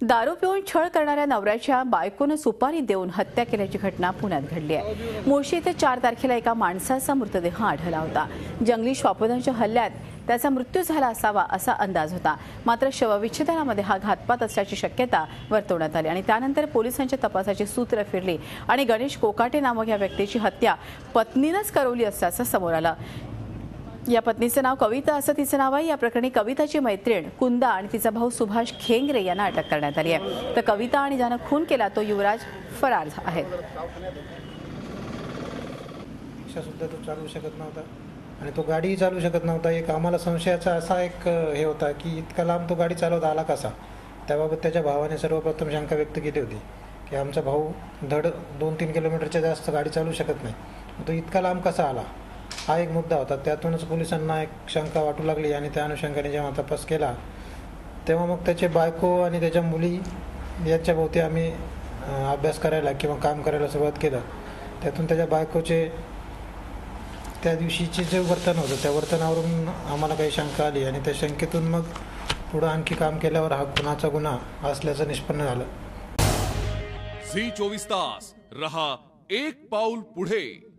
दारू पिऊन छळ करणाऱ्या नवऱ्याच्या बायकोनं सुपारी देऊन हत्या केल्याची घटना पुण्यात घडली आहे। मुळशी येथे 4 तारखेला एका माणसाचा मृतदेह आढळला होता। जंगली श्वापदांच्या हल्ल्यात त्याचा मृत्यू झाला असावा असा अंदाज होता। मात्र शवविच्छेदनामध्ये हा घातपात असल्याची शक्यता वर्तवण्यात आली आणि त्यानंतर पोलिसांच्या तपासाची सूत्र फिरली आणि गणेश कोकाटे नामक या व्यक्तीची हत्या पत्नीनेच करवली असल्याचं समोर आलं। या पत्नीचं नाव कविता असं तिचं नाव आहे। या प्रकरणी कविताची मैत्रीण कुंदा आणि तिचा भाऊ सुभाष खेंगरे यांना अटक करण्यात आली आहे। तर कविता आणि ज्यानं खून केला तो युवराज फरार आहे। सुद्धा तो चालू शकत नव्हता आणि तो गाडी चालू शकत नव्हता। एक आम्हाला संशयाचा असा एक हे होता की इतका लांब तो गाडी चालवत आला कसा। त्याबाबत त्याच्या भावाने सर्वप्रथम शंका व्यक्त केली होती की आमचा भाऊ धड 2-3 किलोमीटरच्या जास्त गाडी चालू शकत नाही, तो इतका लांब कसा आला, हा एक मुद्दा होता। त्यातूनच पोलिसांना एक शंका वाटू लागली आणि त्या अनुषंगाने जेव्हा तपास केला तेव्हा मग त्याचे बायको आणि त्याच्या मुली यांच्या भोवती आम्ही अभ्यास करायला किंवा काम करायला सुरुवात केलं। त्यातून त्याच्या बायकोचे त्या दिवशीचे जे वर्तन होतं त्या वर्तनावरून आम्हाला काही शंका आली आणि त्या शंकेतून मग पुढे आणखी काम केल्यावर हा खुनाचा गुन्हा असल्याचं निष्पन्न झालं। झी 24 तास रहा एक पाऊल पुढे।